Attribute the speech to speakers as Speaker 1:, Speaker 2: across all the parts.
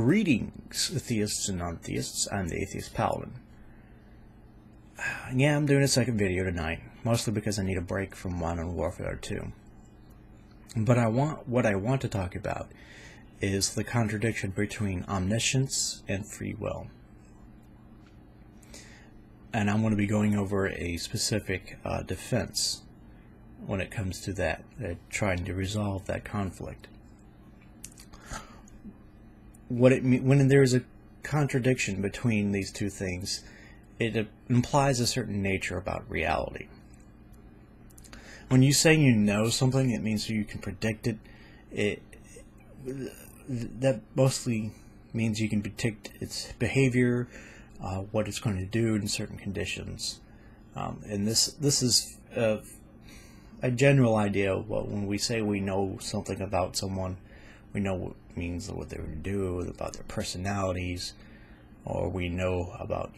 Speaker 1: Greetings, theists and non-theists. I'm the Atheist Paladin. Yeah, I'm doing a second video tonight, mostly because I need a break from Modern Warfare 2. But what I want to talk about is the contradiction between omniscience and free will. And I'm going to be going over a specific defense when it comes to that, trying to resolve that conflict. When there is a contradiction between these two things, it implies a certain nature about reality. When you say you know something, it means you can predict it. That mostly means you can predict its behavior, what it's going to do in certain conditions. And this is a general idea. When we say we know something about someone, we know what it means, what they would do, about their personalities, or we know about,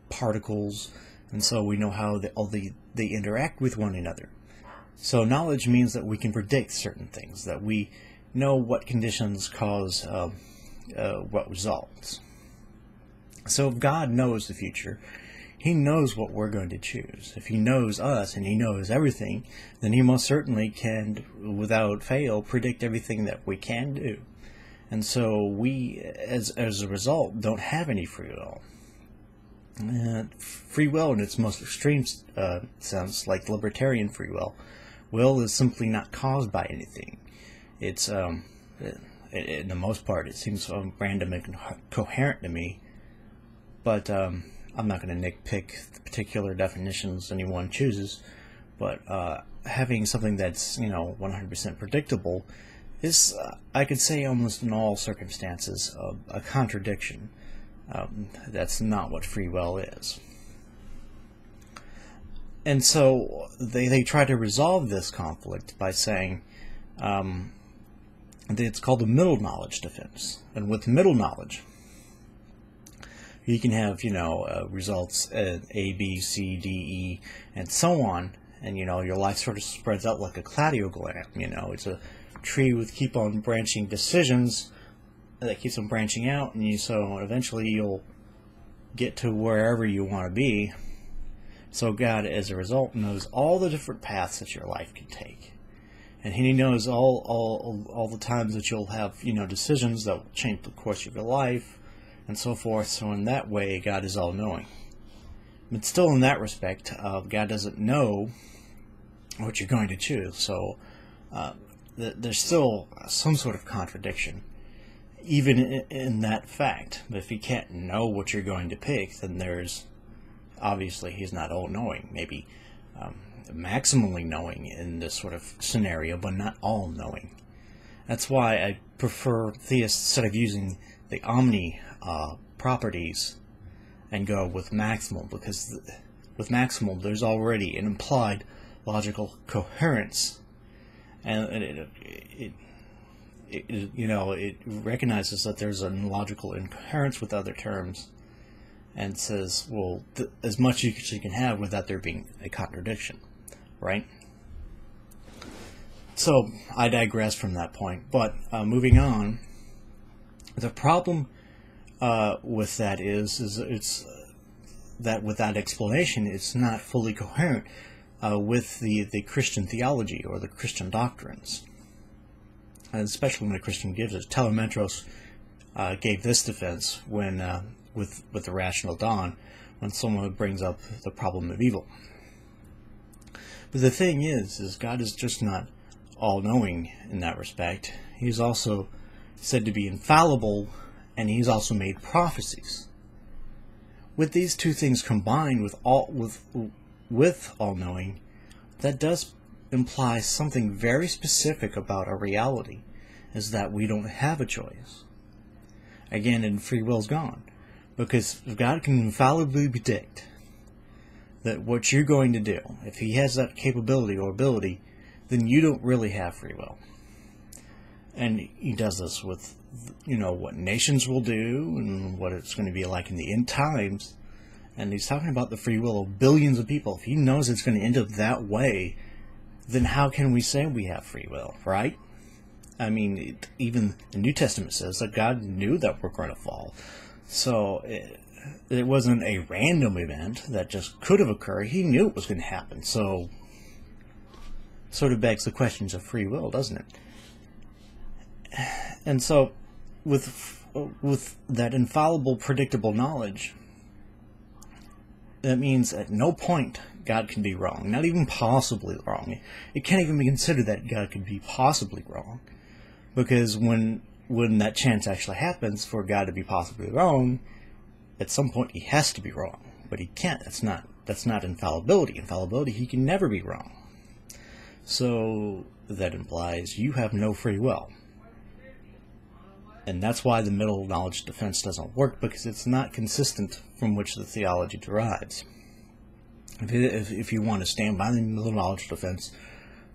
Speaker 1: particles, and so we know how they interact with one another. So knowledge means that we can predict certain things, that we know what conditions cause what results. So if God knows the future, He knows what we're going to choose. If He knows us and He knows everything, then He most certainly can, without fail, predict everything that we can do. And so we, as a result, don't have any free will. Free will in its most extreme sense, like libertarian free will is simply not caused by anything. It's, in the most part, it seems random and coherent to me, but I'm not going to nitpick the particular definitions anyone chooses, but having something that's 100% predictable is, I could say, almost in all circumstances, a contradiction. That's not what free will is. And so they try to resolve this conflict by saying it's called the middle knowledge defense. And with middle knowledge, you can have, results A, B, C, D, E, and so on, and, your life sort of spreads out like a cladiogram. It's a tree with keep on branching decisions that keeps on branching out, and so eventually you'll get to wherever you want to be. So God, as a result, knows all the different paths that your life can take. And He knows all the times that you'll have, decisions that will change the course of your life, and so forth. So in that way, God is all-knowing. But still, in that respect, God doesn't know what you're going to choose. So there's still some sort of contradiction, even in that fact. But if He can't know what you're going to pick, then there's obviously He's not all-knowing. Maybe maximally knowing in this sort of scenario, but not all-knowing. That's why I prefer theists, instead of using the omni properties, and go with maximal, because with maximal there's already an implied logical coherence, and it recognizes that there's a logical incoherence with other terms, and says, well, as much as you can have without there being a contradiction, right? So I digress from that point, but moving on, the problem with that is it's that without explanation, it's not fully coherent with the Christian theology or the Christian doctrines, and especially when a Christian gives it. Telemetros gave this defense when with the rational dawn, when someone brings up the problem of evil. But the thing is God is just not all-knowing in that respect. He's also said to be infallible, and He's also made prophecies. With these two things combined with all-knowing, that does imply something very specific about our reality, is that we don't have a choice. Again, and free will's gone, because if God can infallibly predict that what you're going to do, if He has that capability or ability, then you don't really have free will. And He does this with, what nations will do and what it's going to be like in the end times. And He's talking about the free will of billions of people. If He knows it's going to end up that way, then how can we say we have free will, right? I mean, even the New Testament says that God knew that we're going to fall. So it wasn't a random event that just could have occurred. He knew it was going to happen. So sort of begs the questions of free will, doesn't it? And so with that infallible, predictable knowledge, that means at no point God can be wrong, not even possibly wrong. It can't even be considered that God could be possibly wrong, because when that chance actually happens for God to be possibly wrong, at some point he has to be wrong, but he can't. That's not infallibility. Infallibility, he can never be wrong. So that implies you have no free will. And that's why the middle knowledge defense doesn't work, because it's not consistent from which the theology derives. If you want to stand by the middle knowledge defense,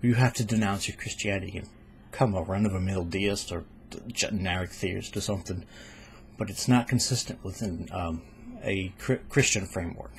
Speaker 1: you have to denounce your Christianity and become a run-of-the-mill deist or generic theist or something. But it's not consistent within a Christian framework.